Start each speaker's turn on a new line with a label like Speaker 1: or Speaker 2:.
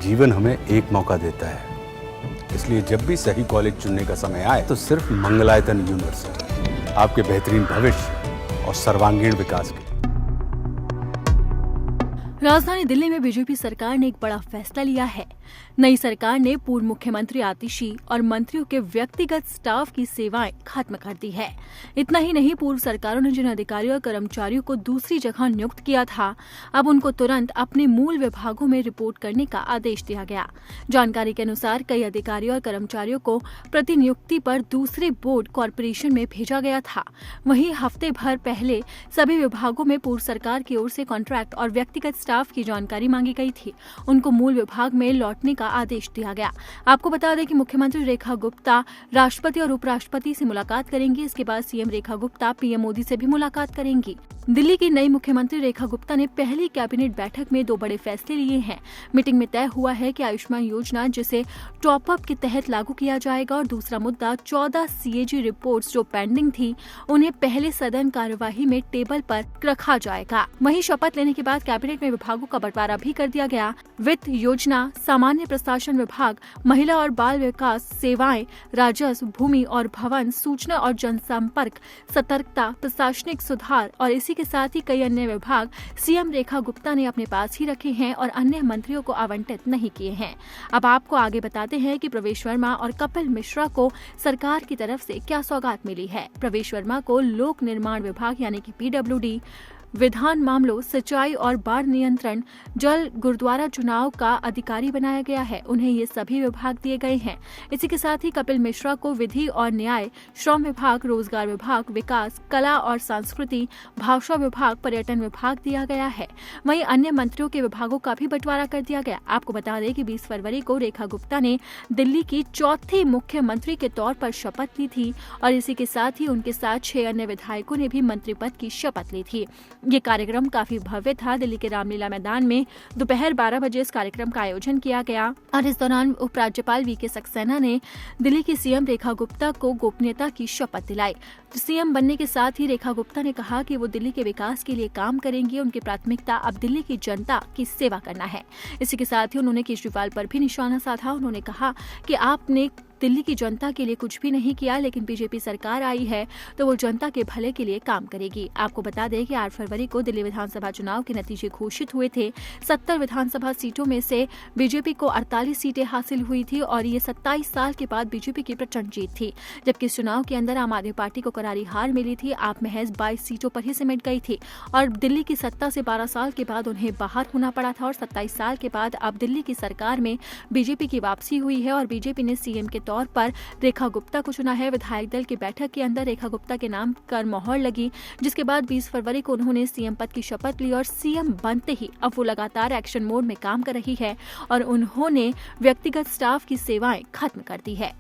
Speaker 1: जीवन हमें एक मौका देता है, इसलिए जब भी सही कॉलेज चुनने का समय आए तो सिर्फ मंगलायतन यूनिवर्सिटी आपके बेहतरीन भविष्य और सर्वांगीण विकास के।
Speaker 2: राजधानी दिल्ली में बीजेपी सरकार ने एक बड़ा फैसला लिया है। नई सरकार ने पूर्व मुख्यमंत्री आतिशी और मंत्रियों के व्यक्तिगत स्टाफ की सेवाएं खत्म कर दी है। इतना ही नहीं, पूर्व सरकारों ने जिन अधिकारियों और कर्मचारियों को दूसरी जगह नियुक्त किया था, अब उनको तुरंत अपने मूल विभागों में रिपोर्ट करने का आदेश दिया गया। जानकारी के अनुसार कई अधिकारियों और कर्मचारियों को प्रतिनियुक्ति पर दूसरे बोर्ड कॉरपोरेशन में भेजा गया था। वहीं हफ्ते भर पहले सभी विभागों में पूर्व सरकार की ओर से कॉन्ट्रैक्ट और व्यक्तिगत स्टाफ की जानकारी मांगी गई थी। उनको मूल विभाग में लौटने का आदेश दिया गया। आपको बता दें कि मुख्यमंत्री रेखा गुप्ता राष्ट्रपति और उपराष्ट्रपति से मुलाकात करेंगी। इसके बाद सीएम रेखा गुप्ता पीएम मोदी से भी मुलाकात करेंगी। दिल्ली की नई मुख्यमंत्री रेखा गुप्ता ने पहली कैबिनेट बैठक में 2 बड़े फैसले लिए हैं। मीटिंग में तय हुआ है कि आयुष्मान योजना जिसे टॉप अप के तहत लागू किया जाएगा, और दूसरा मुद्दा 14 सीएजी रिपोर्ट्स जो पेंडिंग थी उन्हें पहले सदन कार्यवाही में टेबल पर रखा जाएगा। वहीं शपथ लेने के बाद कैबिनेट में विभागों का बंटवारा भी कर दिया गया। वित्त, योजना, सामान्य प्रशासन विभाग, महिला और बाल विकास, सेवाएं, राजस्व, भूमि और भवन, सूचना और जनसंपर्क, सतर्कता, प्रशासनिक सुधार और इसी के साथ ही कई अन्य विभाग सीएम रेखा गुप्ता ने अपने पास ही रखे हैं और अन्य मंत्रियों को आवंटित नहीं किए हैं। अब आपको आगे बताते हैं कि प्रवेश वर्मा और कपिल मिश्रा को सरकार की तरफ से क्या सौगात मिली है। प्रवेश वर्मा को लोक निर्माण विभाग यानी कि पीडब्ल्यूडी, विधान मामलों, सिंचाई और बाढ़ नियंत्रण, जल, गुरुद्वारा चुनाव का अधिकारी बनाया गया है। उन्हें ये सभी विभाग दिए गए हैं। इसी के साथ ही कपिल मिश्रा को विधि और न्याय, श्रम विभाग, रोजगार विभाग, विकास, कला और संस्कृति, भाषा विभाग, पर्यटन विभाग दिया गया है। वहीं अन्य मंत्रियों के विभागों का भी बंटवारा कर दिया गया। आपको बता दें कि 20 फरवरी को रेखा गुप्ता ने दिल्ली की चौथी मुख्यमंत्री के तौर पर शपथ ली थी और इसी के साथ ही उनके साथ 6 अन्य विधायकों ने भी मंत्री पद की शपथ ली थी। ये कार्यक्रम काफी भव्य था। दिल्ली के रामलीला मैदान में दोपहर 12 बजे इस कार्यक्रम का आयोजन किया गया और इस दौरान उपराज्यपाल वीके सक्सेना ने दिल्ली की सीएम रेखा गुप्ता को गोपनीयता की शपथ दिलाई। सीएम बनने के साथ ही रेखा गुप्ता ने कहा कि वो दिल्ली के विकास के लिए काम करेंगी। उनकी प्राथमिकता अब दिल्ली की जनता की सेवा करना है। इसी के साथ ही उन्होंने केजरीवाल पर भी निशाना साधा। उन्होंने कहा कि आपने दिल्ली की जनता के लिए कुछ भी नहीं किया, लेकिन बीजेपी सरकार आई है तो वो जनता के भले के लिए काम करेगी। आपको बता दें कि 8 फरवरी को दिल्ली विधानसभा चुनाव के नतीजे घोषित हुए थे। 70 विधानसभा सीटों में से बीजेपी को 48 सीटें हासिल हुई थी और ये 27 साल के बाद बीजेपी की प्रचंड जीत थी। जबकि इस चुनाव के अंदर आम आदमी पार्टी को करारी हार मिली थी। आप महज 22 सीटों पर ही सिमट गई थी और दिल्ली की सत्ता से 12 साल के बाद उन्हें बाहर होना पड़ा था और 27 साल के बाद अब दिल्ली की सरकार में बीजेपी की वापसी हुई है और बीजेपी ने सीएम के तौर पर रेखा गुप्ता को चुना है। विधायक दल की बैठक के अंदर रेखा गुप्ता के नाम पर मोहर लगी, जिसके बाद 20 फरवरी को उन्होंने सीएम पद की शपथ ली और सीएम बनते ही अब वो लगातार एक्शन मोड में काम कर रही है और उन्होंने व्यक्तिगत स्टाफ की सेवाएं खत्म कर दी है।